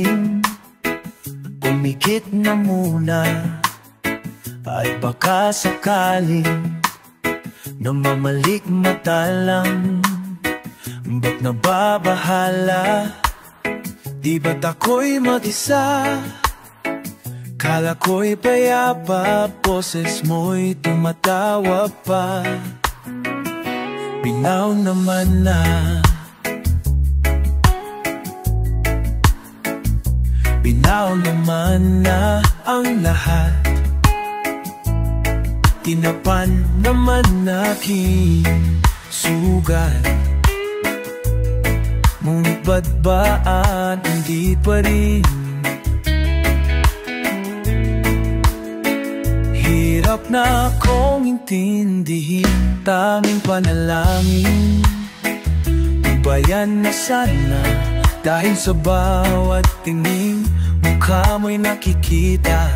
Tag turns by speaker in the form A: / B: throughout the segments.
A: malalim, pumikit na muna. At baka sakaling namamalik mata lang, ba't nababahala? Di ba't ako'y mag-isa? Kala ko'y payapa, boses mo'y tumatawa pa. Binaw naman na, binaw naman na ang lahat. Tinapan naman aking sugat, ngunit ba't baan hindi pa rin? Hirap na akong intindihin, tanging panalangin ibayan na sana. Dahil sa bawat tingin, mukha mo'y nakikita.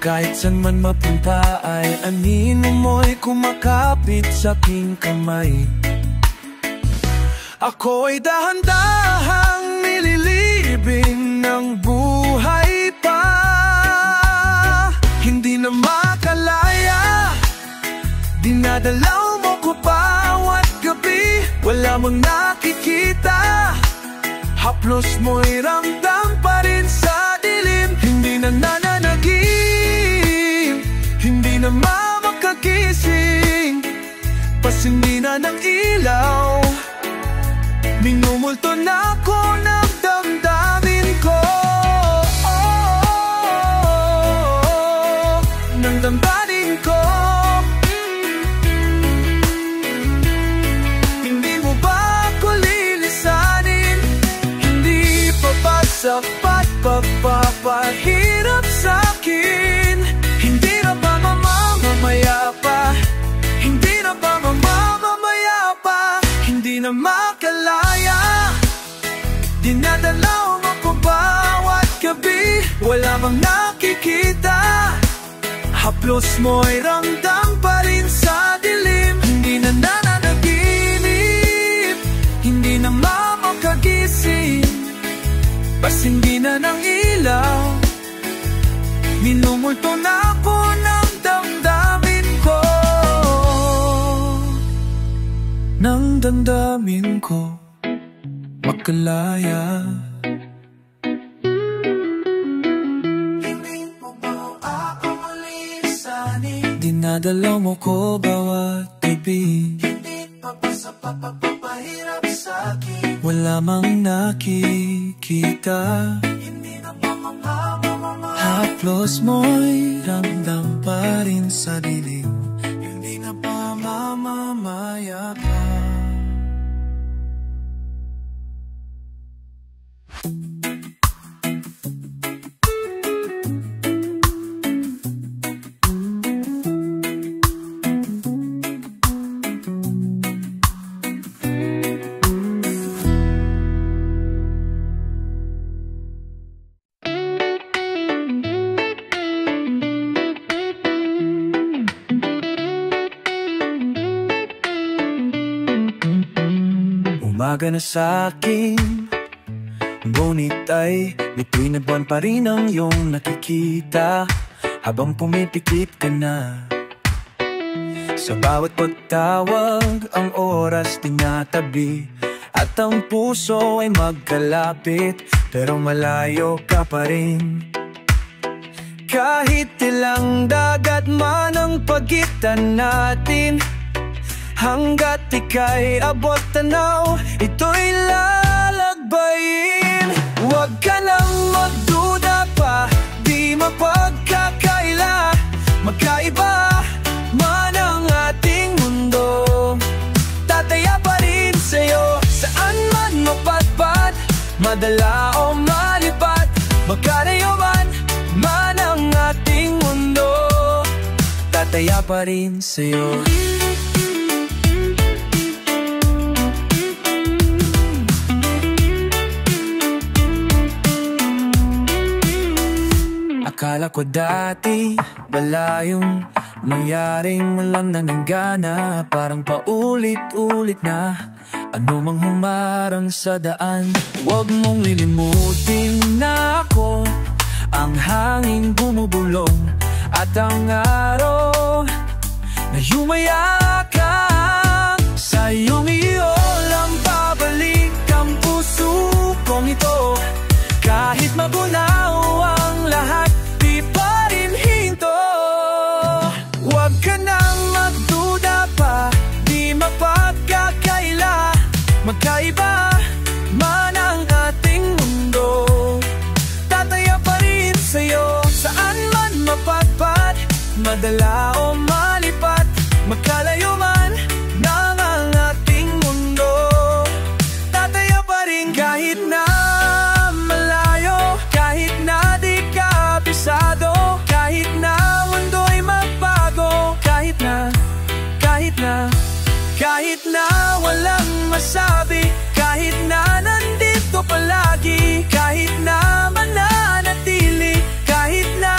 A: Kahit saan man mapunta ay anino mo'y kumakapit sa aking kamay. Ako'y dahan-dahang nililibing ng buhay pa. Hindi na makalaya, dinadalaw mo ko bawat gabi. Wala mong nakikita, haplos mo'y ramdam pa rin sa dilim. Hindi na nananagim, hindi na makakagising, pasindi na ng ilaw. Minumulto na ako ng damdamin ko, ng damdamin ko. Hindi mo ba ako lilisanin? Hindi pa ba sapat pagpapahirap sa'kin? Hindi na ba mamamamaya pa? Hindi na ba mamamamaya pa? Hindi na makalaya, dinadalaw mo ko bawat gabi. Wala bang nakikita, haplos mo'y ramdam pa rin sa dilim. Hindi na nananaginip, hindi na makakagising, pasindi na ng ilaw. Minumulto na ako ng damdamin ko, ng damdamin ko makalaya. Hindi mo ba ako malisanin? Dinadalaw mo ko bawat gabi. Hindi pa ba sa papapahirap sa'kin? Wala mang nakikita, hindi na ba mamamamaya? Haplos mo'y ramdam pa rin sa dilim. Hindi na ba mamamaya pa? Umaga na sa'kin, ngunit ay bituin na buwan pa rin ang iyong nakikita. Habang pumipikit ka na sa bawat pagtawag, ang oras tinatabi, at ang puso ay magkalapit, pero malayo ka pa rin. Kahit ilang dagat man ang pagitan natin, hanggat ika'y abot tanaw, ito'y lalagbayin. Huwag ka nang magduda pa, di mapagkakaila. Magkaiba man ang ating mundo, tataya pa rin sa'yo. Saan man mapadpad, madala o malipat, magkalayo man ang ating mundo, tataya pa rin sa'yo. Akala ko dati wala yung nangyaring walang nananggana, parang paulit-ulit na Ano mang humarang sa daan, huwag mong lilimutin na ako ang hangin bumubulong at ang araw na yumayakap sa iyong iyolang pabalik ang puso kong ito. Kahit magunaw ang lahat, di pa rin hinto. Huwag ka nang magduda pa, di mapagkakaila. Magkaiba man ang ating mundo, tataya pa rin sa'yo. Saan man mapagpad, madala o malipat, magkalayo man ng ang ating mundo, tataya pa rin kahit na malayo, kahit na di kabisado, kahit na mundo'y magbago, kahit na walang masabi, kahit na nandito palagi, kahit na mananatili, kahit na.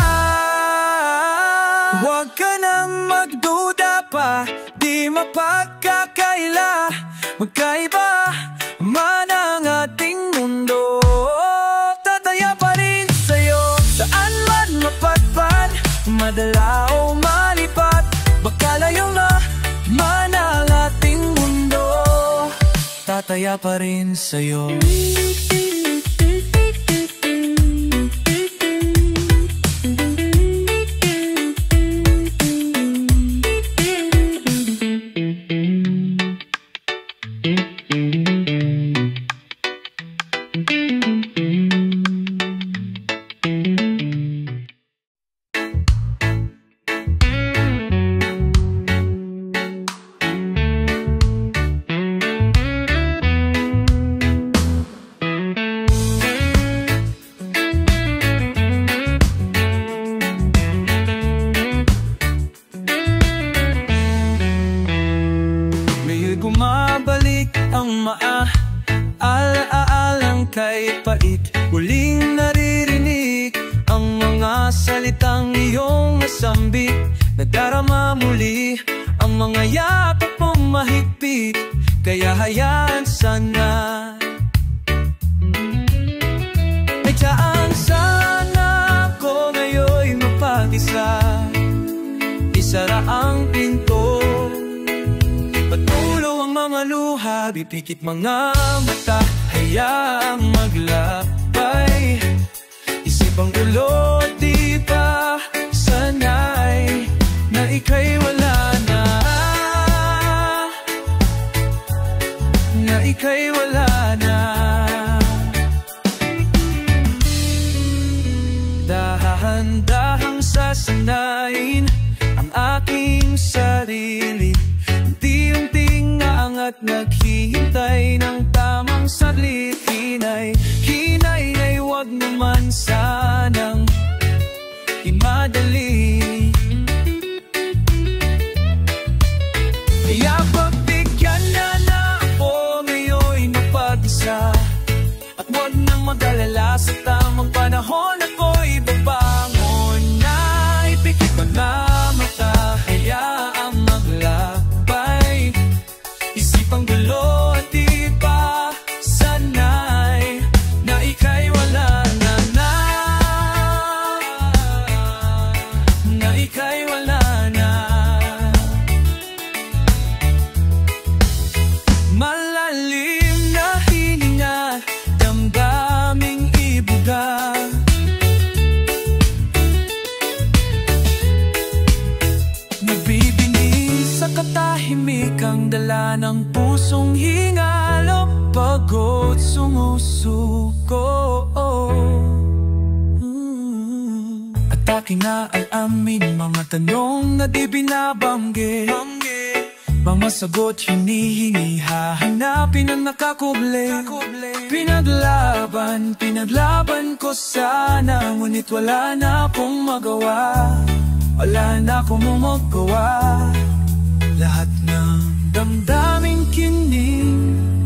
A: Huwag ka nang magduda pa, di mapagkakaila. Magkaiba man ang ating mundo, tataya pa rin sa'yo. Saan man mapagpad, madala o malipat, magkalayo na man ang ating mundo, tataya pa rin sa'yo. Bumabalik ang maaalaalang kay pait. Muling naririnig ang mga salitang iyong nasambit. Nadarama muli ang mga yakap mong mahigpit. Kaya hayaan sana, nagsaan sana ko ngayon'y mapag-isa. Isara ang pinto, patulo ang mga luha, bipikit mga mata, hayaang maglakbay. Isip ang ulo at di pa sanay na ika'y wala na, na ika'y wala na. Dahan-dahang sasanayin ang aking sarili, unti-unting naangat naghihintay ng tamang saglit. Hinay ay wag naman sanang imadali. Kaya pagbigyan na ako ngayon'y napag-isa, at wag nang mag-alala, sa tamang panahon ako'y babangon na. Ipikit mo na mata, hayaang maglakbay. Isip ang gulo at di pa sanay na ika'y wala na, na ika'y wala na. Malalim na hininga, damdaming ibuga. Nagbibini sa katahimikang dala ng pusong hingalo, pagod sumusuko. At aking naalamin mga tanong na di binabanggit, mga sagot hinihingi, hahanapin ang nakakubli. Pinaglaban ko sana, ngunit wala na akong magawa. Wala na akong magawa. Lahat ng damdaming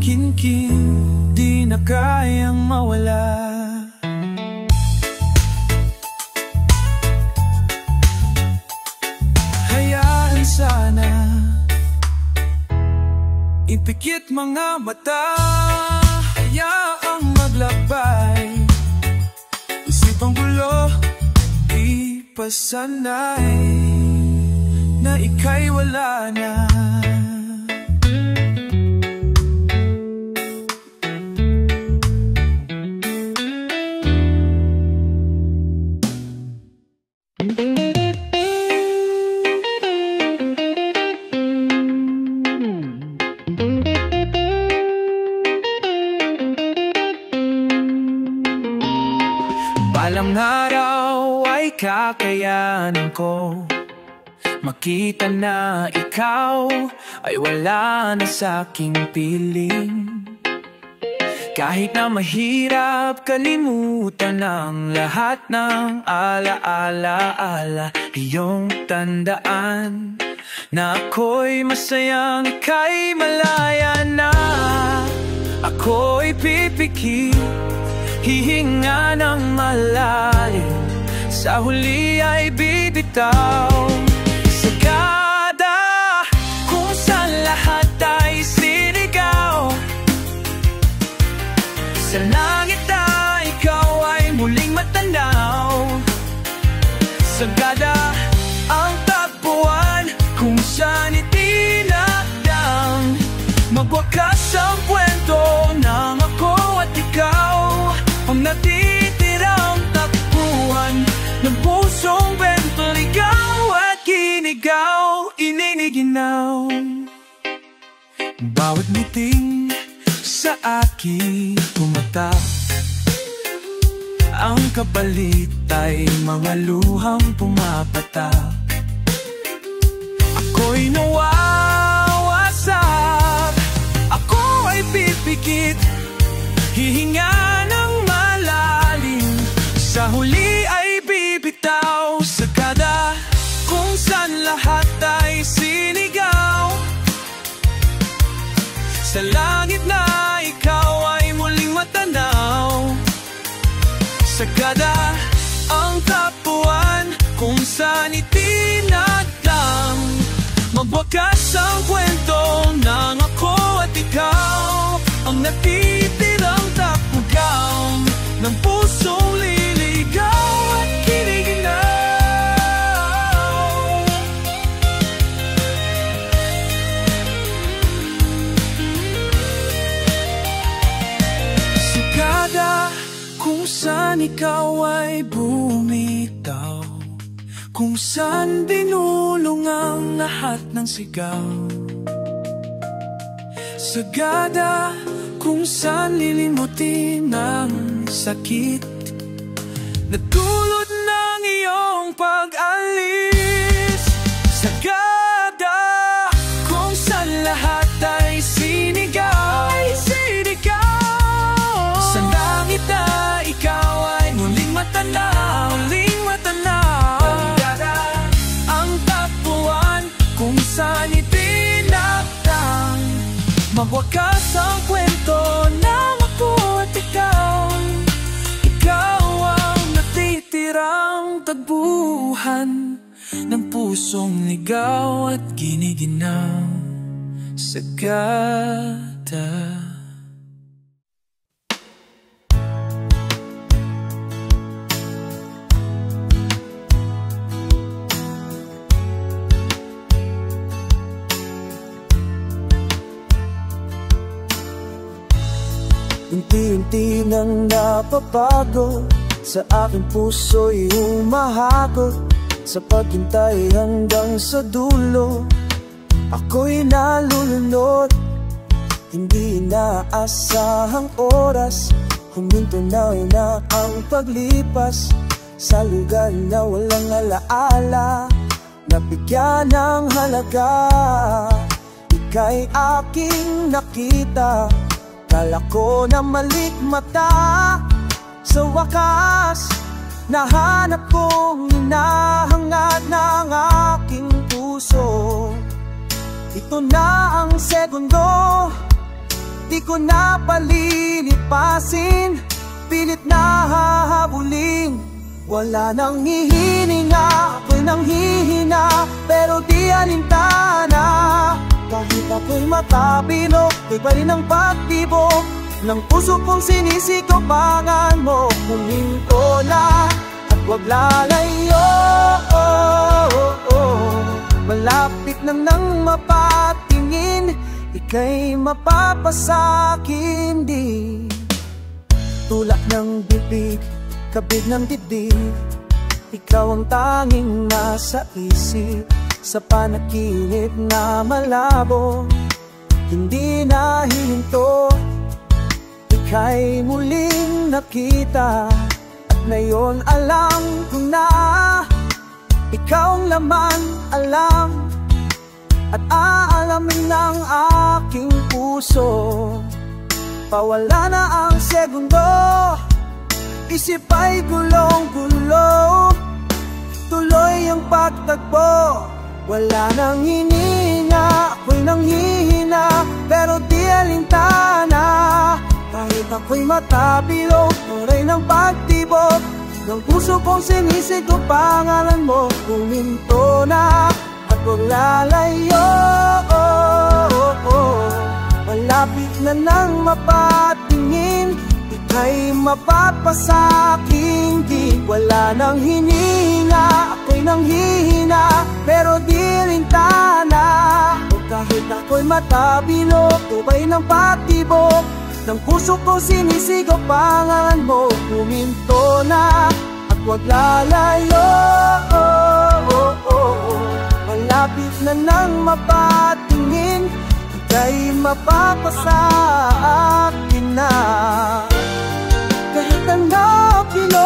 A: kinking, di na kayang mawala. Hayaan sana, ipikit mga mata, hayaang maglakbay. Isipang gulo, di pasanay na ika'y wala na.
B: Balang araw ay kakayanan ko makita na ikaw ay wala na sa'king piling. Kahit na mahirap kalimutan ang lahat ng alaala, iyong tandaan na ako'y masayang ika'y malaya na. Ako'y pipikit, hihinga ng malalim, sa huli ay bibitaw. Sagada kung saan lahat ay sinigaw, sa langit na ikaw ay muling matanaw. Sagada ang tagpuan kung saan itinakdang, magwakas ang kwento ng ako at ikaw, ang natitirang takbuhan ng pusong bento, ligaw at kinigaw, ininiginaw.
A: Bawat miting sa aking tumatak, ang kapalit ay mga luhang pumapatak. Ako'y nawawasak, ako ay pipikit, hihinga ng malalim, sa huli ay bibitaw. Sagada kung saan lahat ay sinigaw, sa langit na ikaw ay muling matanaw. Sagada ang tapuan kung saan itinadang, magwakas ang kwento ng ako at ikaw, ang natitirang takbuhan ng pusong liligaw at kiniginaw. Sagada kung saan ikaw ay bumitaw, kung saan binulong ang lahat ng sigaw. Sagada kung saan lilimutin ang sakit na dulot ng iyong pag-alis. Sagada kung saan lahat ay sinigaw, sa langit na ikaw ay muling matanaw, muling matanaw. Sagada ang takbuhan kung saan itinakdang, magwakas ang kwento ng ako at ikaw, ikaw ang natitirang tagbuhan ng pusong ligaw at giniginaw. Sagada.
C: Unti-unti nang napapago, sa aking puso'y humahakot, sa paghintay hanggang sa dulo, ako'y nalulunod. Hindi inaasahang oras, huminto na ang paglipas, sa lugar na walang alaala, nabigyan ng halaga. Ika'y aking nakita, kala ko na malit mata, sa wakas nahanap kong hinahangad ng aking puso. Ito na ang segundo, di ko na palilipasin, pilit na hahabulin. Wala nang hihininga, ako'y nang hihina, pero di alintana. kahit ako'y matapilok, ika'y pa rin ang pagtibok ng puso kong sinisigawangan mo. Huminto na at huwag lalayo. Malapit na nang mapatingin, ika'y mapapasakin din. Tulak ng bibig, kabig ng dibdib, ikaw ang tanging nasa isip. Sa panaginip na malabo, hindi nahihinto, ika'y muling nakita. At ngayon alam ko na, ikaw ang laman, alam at aalamin ng aking puso. Pawala na ang segundo, isip ay gulong-gulo, tuloy ang pagtagpo. Wala nang hininga, ako'y nanghihina, pero di alintana. Kahit ako'y matapilok, tuloy ng pagtibok ng puso kong sinisigaw pangalan mo. Huminto na at huwag lalayo. Malapit na nang mapatingin, ika'y mapapasakin din. Wala nang hininga, ako'y nanghihina, pero di lintana. O kahit ako'y matapilok, tubay ng pagtibok ng puso ko sinisigaw pangalan mo. Huminto na at huwag lalayo. Malapit na nang mapatingin, ika'y mapapasakin na. Kahit ang napilok,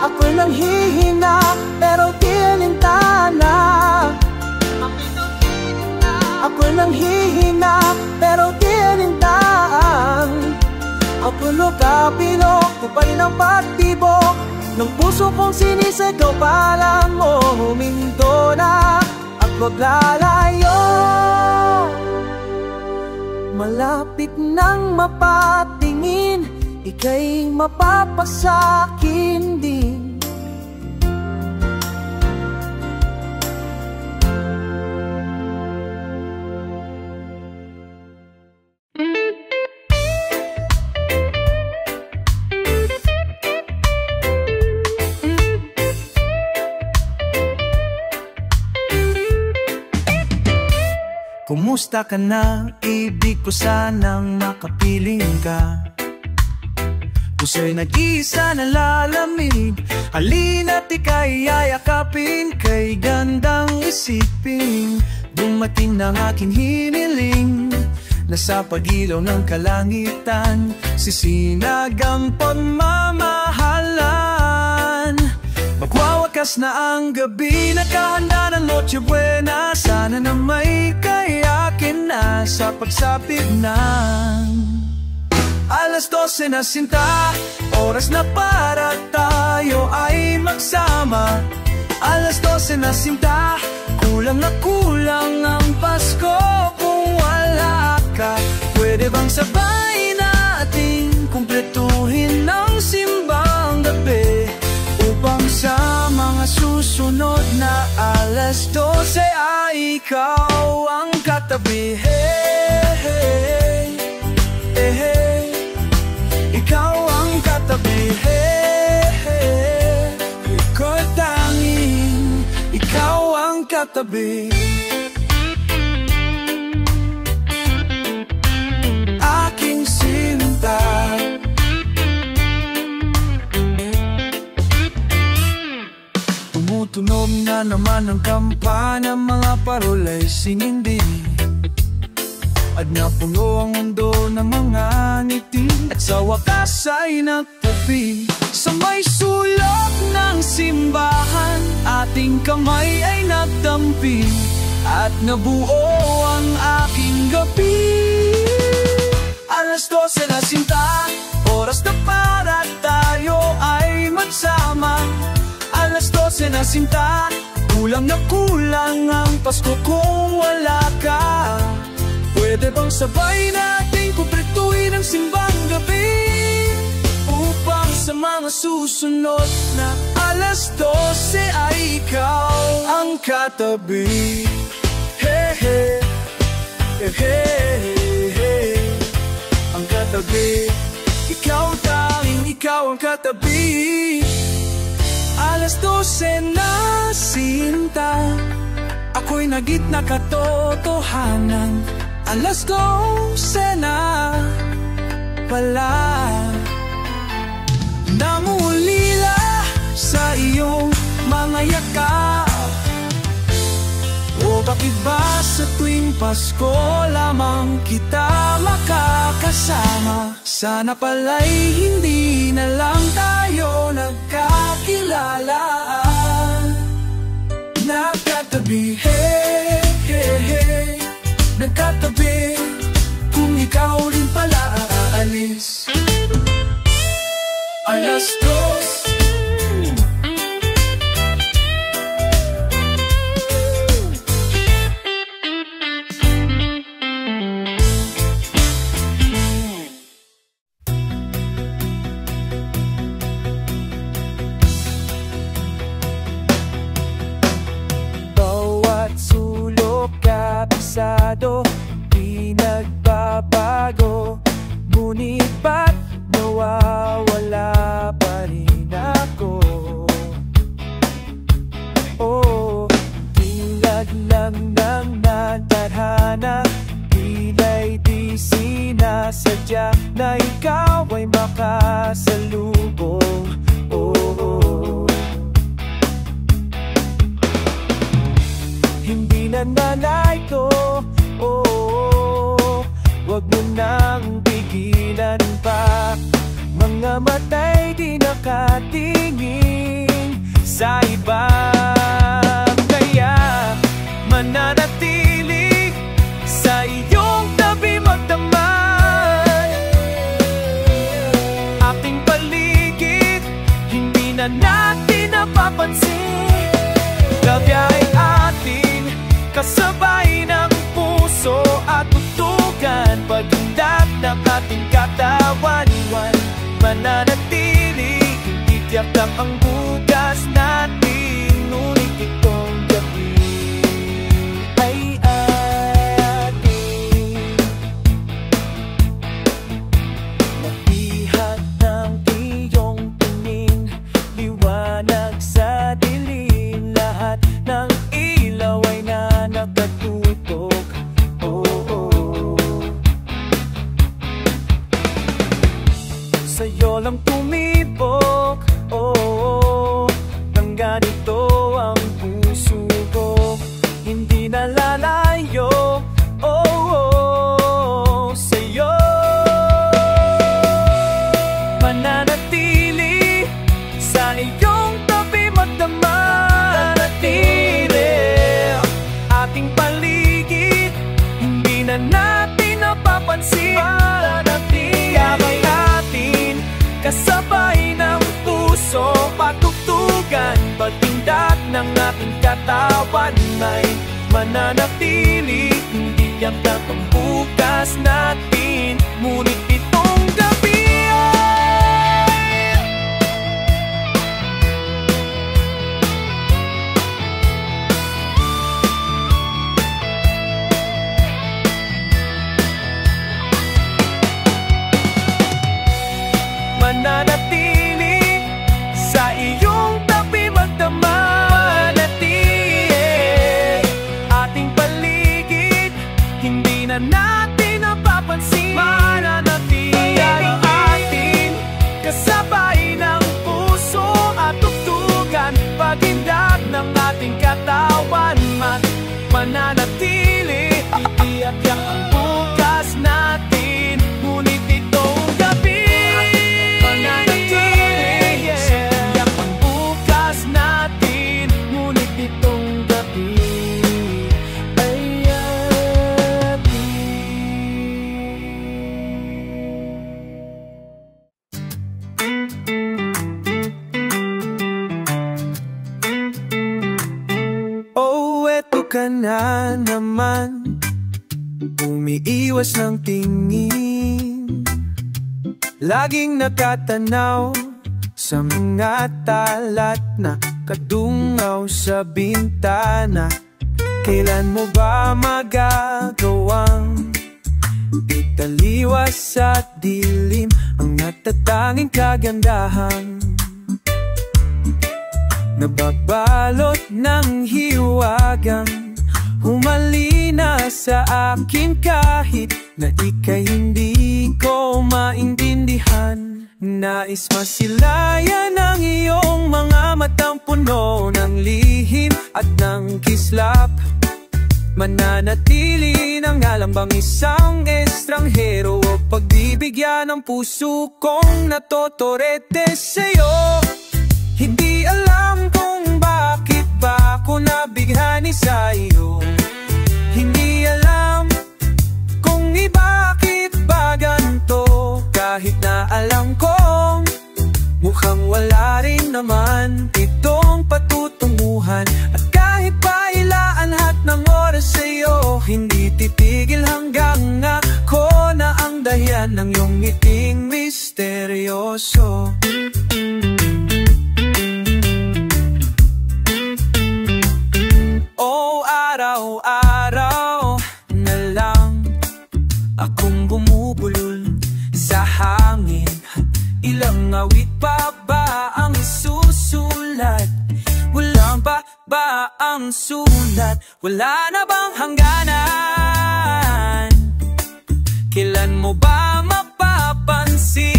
C: ako'y nanghihina, pero di lintana. Ako'y nanghihina, pero di lintaan. Ako'y lukapilok, tupad ng pagtibok ng puso kong sinisigaw pangalan mo. Huminto na at huwag lalayo. Malapit nang mapatingin, ika'y mapapasakin din.
B: Kumusta ka na? Ibig ko sanang makapiling ka. Puso'y nag-isa na lalamig, halina't ika'y yayakapin. Kay gandang isipin, dumating ng aking hiniling. Nasa pagilaw ng kalangitan, sisinag ang pagmamahalan. Magwawakas na ang gabi, nakahanda ng Noche Buena. Sana na may kayakin na sa pagsapit ng alas 12 na sinta. Oras na para tayo ay magsama. Alas 12 na sinta, kulang na kulang ang Pasko. Kung wala ka, pwede bang sabay natin kumpletuhin ang simbang gabi, upang sa mga susunod na alas 12 ay ikaw ang katabi. Hey, hey, hey, hey. Ikaw ang katabi. Hey, hey. Ika'y tanging ikaw ang katabi. Aking sinta, tumutunog na naman ang kampana, mga parola'y sinindi at napuno ang mundo ng mga ngiti. At sa wakas ay nagtabi sa may sulok ng simbahan. Ating kamay ay nagtampi at nabuo ang aking gabi. Alas 12 na sinta, oras na para tayo ay magsama. Alas 12 na sinta, kulang na kulang ang Pasko kung wala ka. Pwede bang sabay natin kumpletuhin ang simbang gabi, upang sa mga susunod na alas 12 ay ikaw ang katabi. Hey, hey, hey, hey, hey. Ang katabi, ikaw tanging ikaw ang katabi. Alas 12 na sinta, ako'y nagitna katotohanan. Alas 12 na pala, nangulila sa iyong mga yakap. O bakit ba sa tuwing Pasko lamang kita makakasama? Sana pala'y hindi na lang tayo nagkakilala. Nagkatabi, hey, hey, hey. Nagkatabi, kung ikaw rin pala aalis. Alas 2.
C: Di nagbabago, ngunit ba't nawawala pa rin ako? Oh, tulad lang ng natadhana, tila'y di sinasadya na ikaw ay makasalubong. Oh, hindi na nanaito. Oh, wag mo nang pigilan pa. Mga mata'y di nakatingin sa iba. Kaya mananatili sa iyong tabi magdamag. Aking paligid, hindi na natin napapansin. Gabya'y atin, kasabay ng puso at tutugan. Pag-indat ng ating katawan, mananatili, hindi tiyak lang ang bukas natin. Ngunit itong gabi ay atin. Nabihat ng iyong tingin, liwanag sa dilim. Lahat ng ilaw ay nakatutok. Oh, oh. Sa'yo lang tumibok. Oh, oh. Nang ganito ang puso ko, hindi na lalayo. Oh, oh. Sa'yo mananatili sa iyong tabi magdamag. Ating paligid, hindi na natin napapansin. Yabay atin, kasabay ng puso, patugtugan. Pag-indat ng ating katawan, may mananatili, hindi tiyak lang ang bukas natin. Ngunit itong gabi mananatili sa iyong tabi magdamag. Ating paligid, hindi na natin napapansin. Mananatili atin, kasabay ng puso at tugtugan. Pag-indat ng ating katawan, mananatili, itiyak ang bukas natin. Ngunit itong gabi ka na naman, umiiwas ng tingin, laging nakatanaw
B: sa mga talat na kadungaw sa bintana. Kailan mo ba magagawang italiwas sa dilim ang natatanging kagandahan? Nababalot ng hiwagang humalina sa akin kahit na ika'y hindi ko maintindihan. Nais masilayan ang iyong mga matang puno ng lihim at ng kislap. Mananatili ng ngalambang isang estranghero o pagbibigyan ng puso kong natotorete sa'yo. Hindi alam kung bakit ba ako nabighani sa'yo. Hindi alam kung bakit ba ganito, kahit na alam kong mukhang wala rin naman itong patutunguhan. At kahit pa ilaanhat ng oras sa'yo, hindi titigil hanggang ako na ang dahilan ng iyong ngiting misteryoso. Oh, araw-araw na lang akong bumubulol sa hangin. Ilang awit pa ba ang isusulat? Wala ba ang sulat? Wala na bang hangganan? Kailan mo ba mapapansin?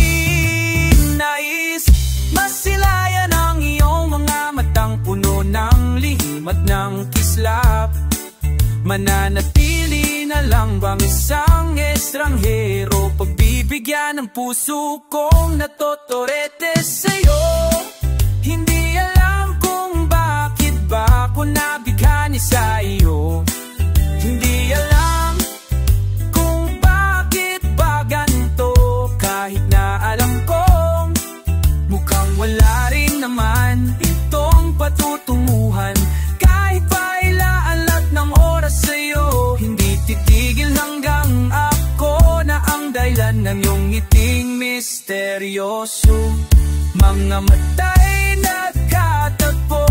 B: Nais masilayan ang iyong mga matang puno ng lihim at ng kislap. Mananatili na lang bang isang estranghero, pagbibigyan ng puso kong natotorete sa'yo. Hindi alam kung bakit ba ako nabighani sa'yo. Hindi alam kung bakit ba ganito, kahit na alam kong mukhang wala rin naman itong patutunguhan. Kahit pa ilaanlat ng oras sa'yo, hindi titigil hanggang ako na ang dahilan ng iyong ngiting misteryoso. Mga mata'y nagkatagpo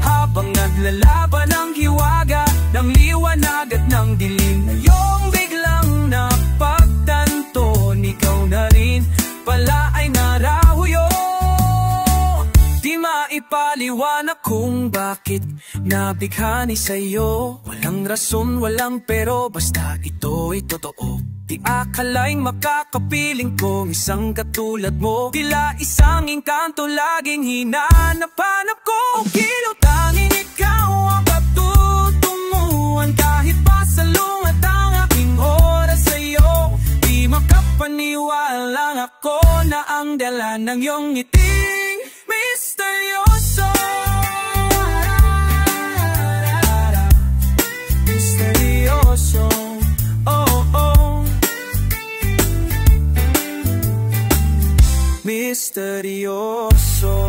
B: habang naglalaban ang hiwaga ng liwanag at ng dilim. Ngayong biglang napagtanto, ikaw na rin pala ay narahuyo. Di maipaliwanag kung bakit nabighani sa'yo. Walang rason, walang pero, basta ito'y totoo. Di akalaing makakapiling kong isang katulad mo. Tila isang engkanto laging hinanap-hanap ko. Kilaw tanging ikaw ang patutunguhan. Kahit pa salungat ang aking oras sa'yo, di makapaniwala ako na ang dala ng iyong ngiting misteryoso. Misteryoso, oh oh. Misteryoso.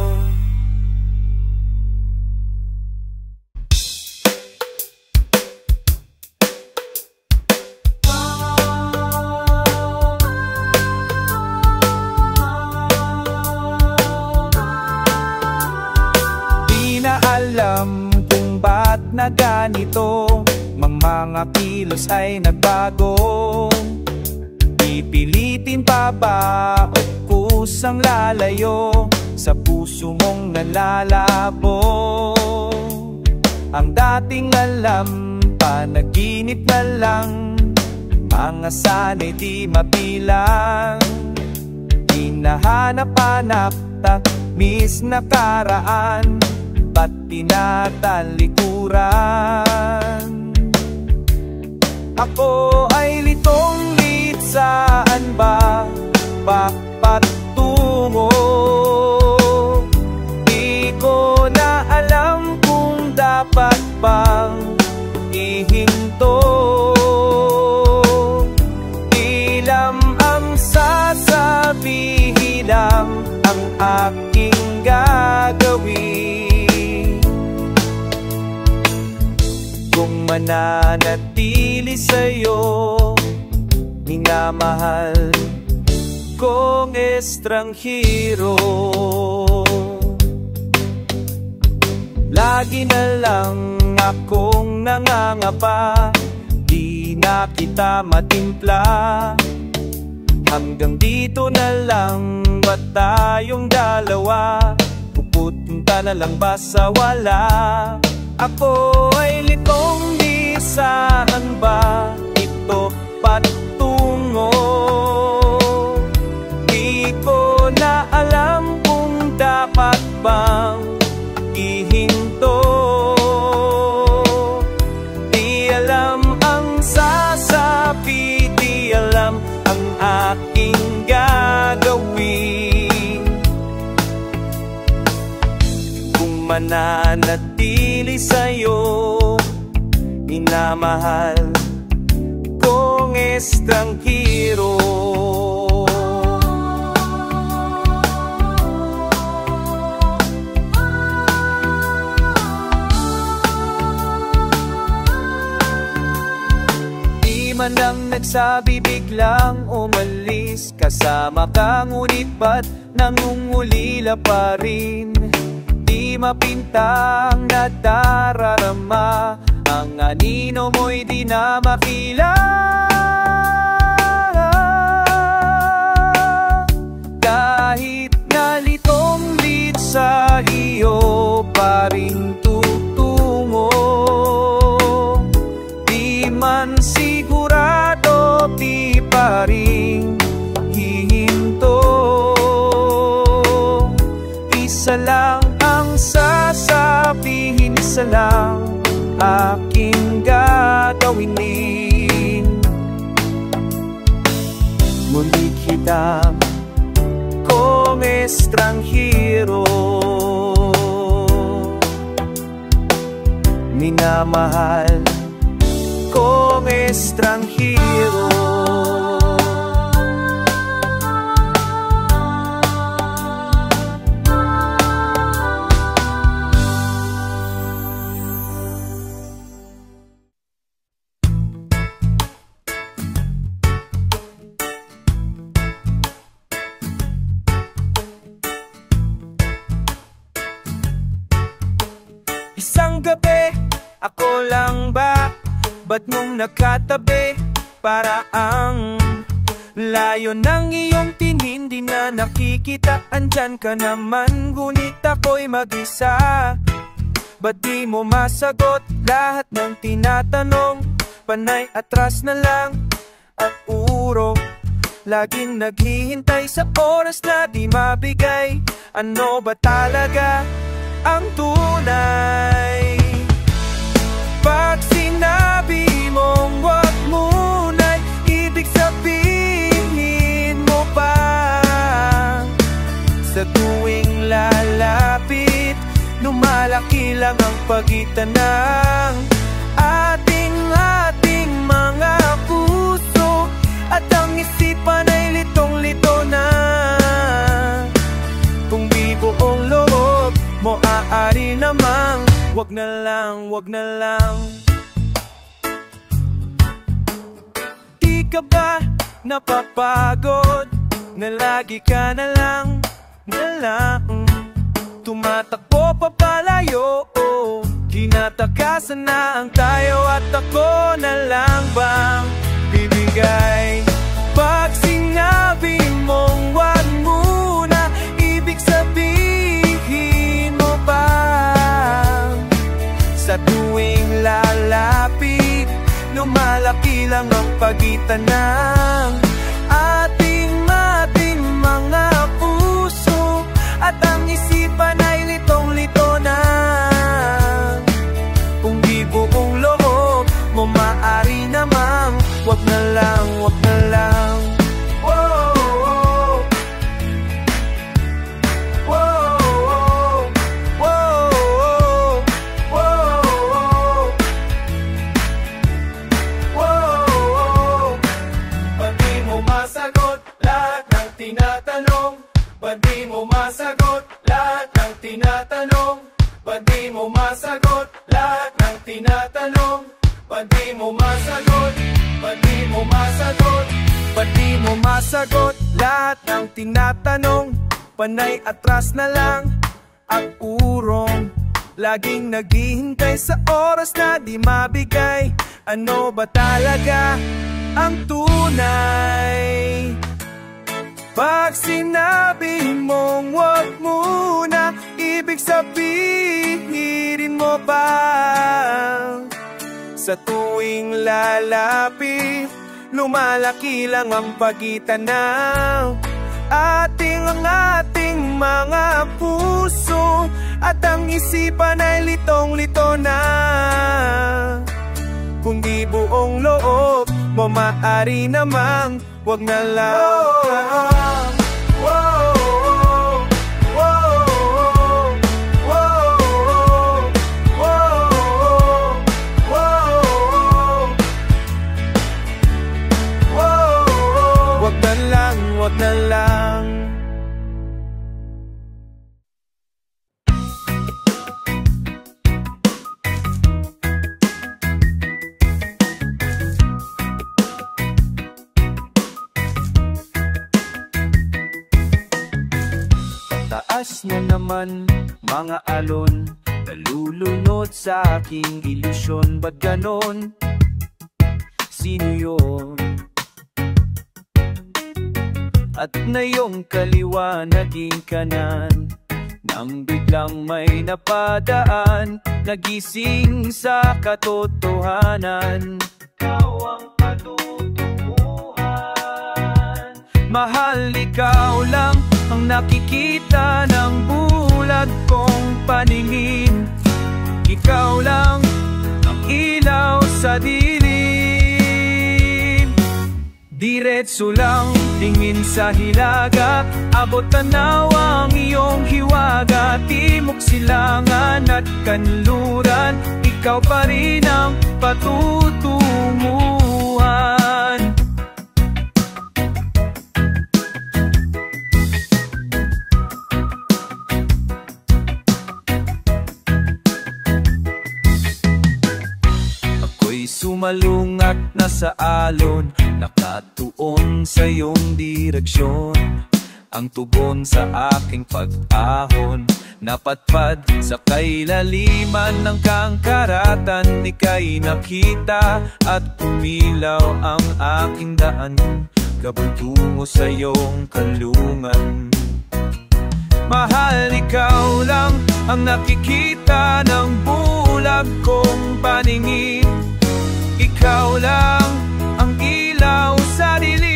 B: Di na alam kung ba't na ganito, mga kilos ay nagbago. Pipilitin pa ba o kusang lalayo sa puso mong nalalabo? Ang dating alam, panaginip na lang, mga sana'y di mabilang. Hinahanap-hanap, tamis na karaan, ba't tinatalikuran? Ako ay litong-lit, saan ba patungo? Di ko na alam kung dapat bang ihinto. Ilam ang sasabihin lang ang aking gagawin. Kung mananatili sa'yo, minamahal kong estranghero. Lagi na lang akong nangangapa, di na kita matimpla. Hanggang dito na lang ba tayong dalawa? Pupunta na lang ba sa wala? Ako ay litong, di saan ba ito patungo? Di ko na alam kung dapat bang ihinto. Di alam ang sasabi, di alam ang aking gagawin. Kung mananatili sa'yo, minamahal kong estranghero. Man lang nagsabi biglang umalis, kasama ka ngunit ba't nangungulila pa rin? Di mapintang nadararama, ang anino mo'y di na makila. Kahit na litong-lit sa iyo pa rin tutungo, di man sigurado, di pa rin hihinto. Isa lang ang sasabihin, isa lang aking gagawin. Muli kita kong estranghero, minamahal kong estranghero. Isang gabi, ako lang ba? Ba't mong nakatabi? Para ang layo ng iyong tingin, di na nakikita. Andyan ka naman, ngunit ako'y mag-isa. Ba't di mo masagot lahat ng tinatanong? Panay atras na lang at urong, laging naghihintay sa oras na di mabigay. Ano ba talaga ang tunay? Pag sinabi mong wag muna, ibig sabihin mo ba? Sa tuwing lalapit, lumalaki lang ang pagitan ng ating mga puso, at ang isipan ay litong-lito na. Kung di buong loob mo, aari namang wag na lang, wag na lang. Di ka ba napapagod na lagi ka na lang tumatakbo papalayo? Kinatakasan na ang tayo, at ako na lang bang bibigay? Pag sinabi mong wag muna, ibig sabihin mo ba? Sa tuwing lalapit, lumalaki lang ang pagitan ng ating mga puso, at ang isipan ay litong-lito na. Kung di buong loob mo, maaari namang wag na lang, wag na lang.
A: Ba't di mo masagot lahat ng tinatanong? Ba't di mo masagot lahat ng tinatanong? Ba't di mo masagot? Ba't di mo masagot?
B: Ba't di mo masagot Lahat ng tinatanong, panay atras na lang ang urong. Laging naghihintay sa oras na di mabigay. Ano ba talaga ang tunay? Pag sinabi mong wag muna, ibig sabihin mo ba? Sa tuwing lalapit, lumalaki lang ang pagitan ng ating mga puso, at ang isipan ay litong-lito na. Kung di buong loob mo, maaari namang wag na lang. Wag na lang. Taas na naman mga alon, nalulunod sa aking ilusyon. Ba't ganon? Sino yun? At na iyong kaliwa naging kanan, nang biglang may napadaan, nagising sa katotohanan. Ikaw ang patutunguhan. Mahal, ikaw lang ang nakikita ng bulag kong paningin. Ikaw lang ang ilaw sa dilim. Diretso lang tingin sa hilaga, abot tanaw ang iyong hiwaga. Timog, silangan at kanluran, ikaw pa rin ang patutunguhan. Ako'y sumalungat na sa alon, nakatuon sa iyong direksyon. Ang tugon sa aking pag-ahon, napadpad sa kailaliman ng kangkaratan. Ika'y nakita at pumilaw ang aking daan, kabutungo sa iyong kalungan. Mahal, ikaw lang ang nakikita ng bulag kong paningin. Ikaw lang ang ilaw sa dilim.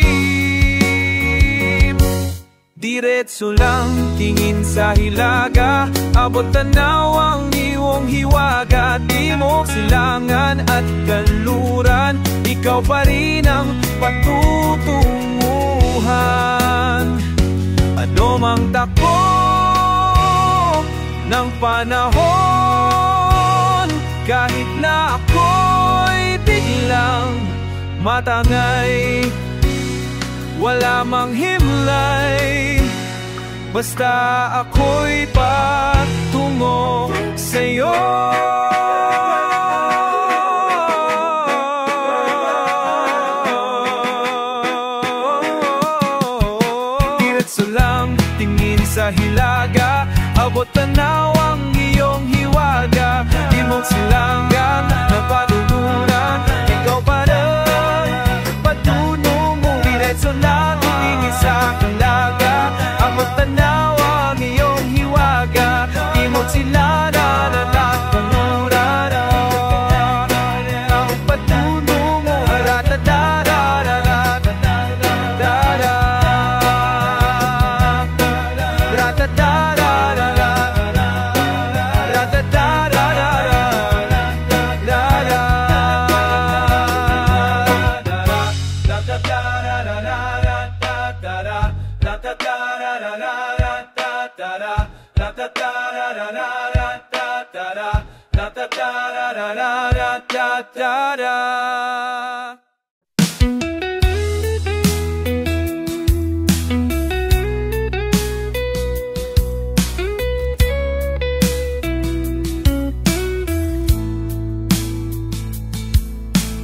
B: Diretso lang tingin sa hilaga, abot tanaw ang iyong hiwaga. Timog, silangan at kanluran, ikaw pa rin ang patutunguhan. Ano mang takbo ng panahon, kahit na ako'y biglang matangay, wala mang himlay, basta ako'y patungo sa'yo. Diretso lang tingin sa hilaga, abot tanaw ang iyong hiwaga. Timog, silangan ng panunuran, ikaw pa rin patunong mo. Diretso lang tingin sa hilaga, abot tanaw ang iyong hiwaga. Timog, silangan ng panunuran, ang patunong mo.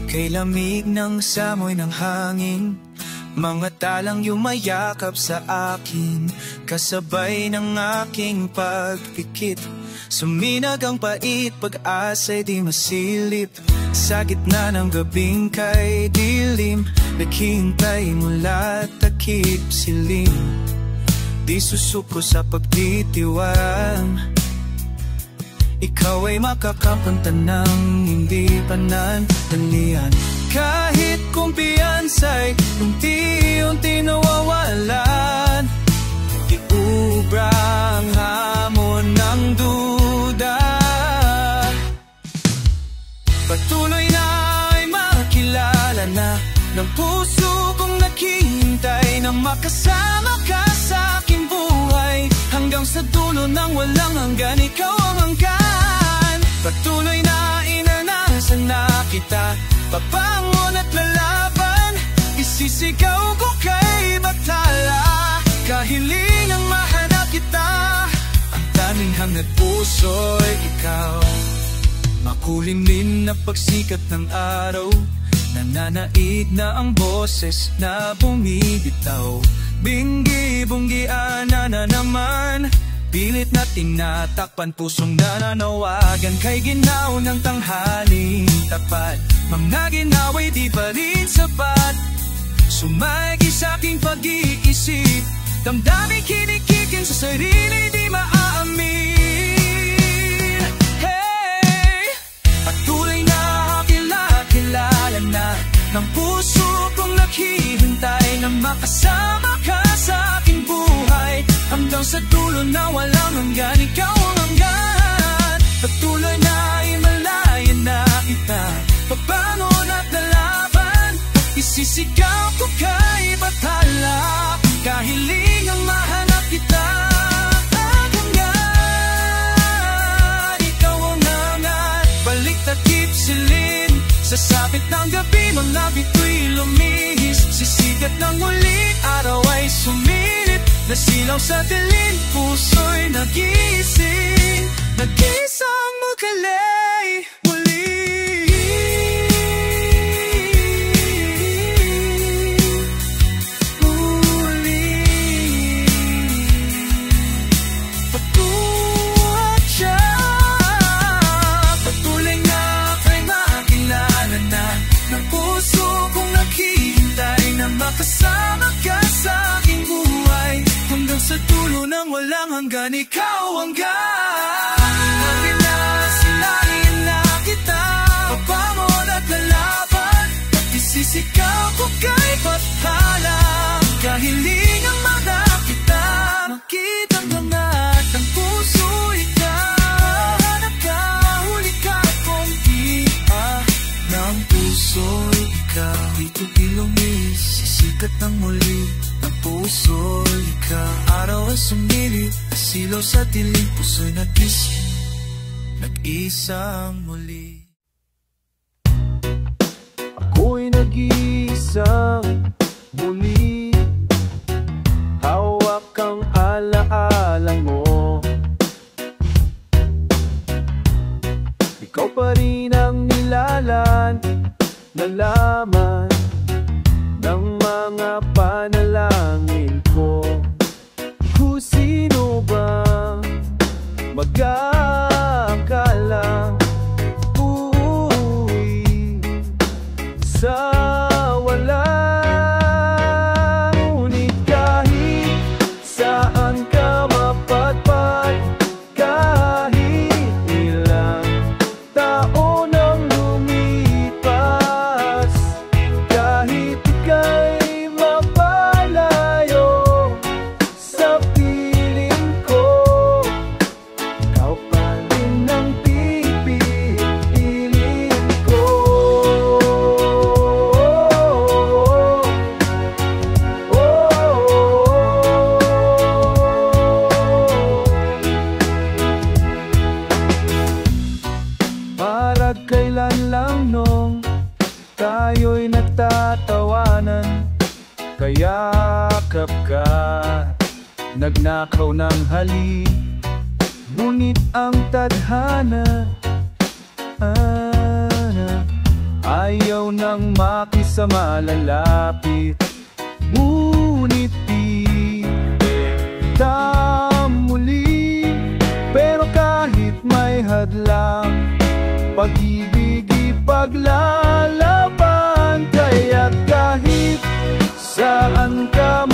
A: Kay lamig ng samoy ng hangin, Mga talang yumayakap sa akin, kasabay ng aking pagpikit. Suminag ang pait, pag-asa'y di masilip. Sa gitna ng gabing kay dilim, naghihintay mula takip silim. Di susuko sa pagtitiwang, ikaw ay makakapunta ng hindi panandalian. Kahit kumpiyansa'y unti-unti nawawalan, iubrang hamon ng duda. Patuloy na ay makilala na ng puso kong naghihintay na makasama ka sa aking buhay. Hanggang sa dulo ng walang hanggan, ikaw ang hanggan. Patuloy na inanasan na kita, pabangon at lalaban. Isisigaw ko kay batala, kahilingang mahanap kita. Ang tanging hangad puso'y ikaw. Makulimlim na pagsikat ng araw, nananaig na ang boses na bumibitaw. Binggi-bunggian na naman, pilit na tinatakpan, pusong nananawagan kay ginaw ng tanghaling tapat. Mga ginawa'y di pa rin sapat, sumagi sa aking pag-iisip. Damdamin kinikikin sa sarili di maaamin. Hey! Patuloy na kilala na ng puso kong naghihintay na makasama ka sa aking buhay. Hanggang sa dulo na walang hanggan, ikaw ang hanggan. Patuloy na himalayan na kita, pabangon at lalaban. Isisigaw ko kay batala, kahilingang mahanap kita. Ang hanggan, ikaw ang hanggan. Balik takip silid sa sabit ng gabi, mga bitu'y lumihis. Sisigat ng muling araw ay sumilip, nasilaw sa dilim, puso'y nagising. Nag-isang magalay muli. Patuwag siya, patuloy na kay makilala na ng puso kong naghihintay na makasama ka sa aking buhay. Hanggang sa dulo ng walang hanggan, ikaw hanggan. Sinangin na kita, pabangon at lalaban. Isisigaw ko kay batala, kahilingang mahanap kita. Makitang langat ng puso, ikaw. Hanap ka, huli ka, kumpiya ng puso, ikaw. Dito ilumis, sisikat ng muli ng puso, ikaw. Araw ay sumilip, asilaw sa dilim, puso'y nagising, nag-isang muli.
B: Ako'y nag-iisang muli, hawak ang alaala mo. Ikaw pa rin ang nilalan na laman ng mga panalangin ko. Kung sino ba mag-aakala sa walang, ngunit kahit saan ka mapadpad, kahit ilang taon ang lumipas, kahit ika'y mapalayo sa piling ko, ikaw pa rin ang pipiliin ko. Parang kailan lang nung tayo'y nagtatawanan, kayakap ka, nagnakaw ng halik. Ngunit ang tadhana ayaw nang makisama, lalapit Ngunit di kita muli. Pero kahit may hadlang, pag-ibig ipaglalaban. Kaya't kahit saan ka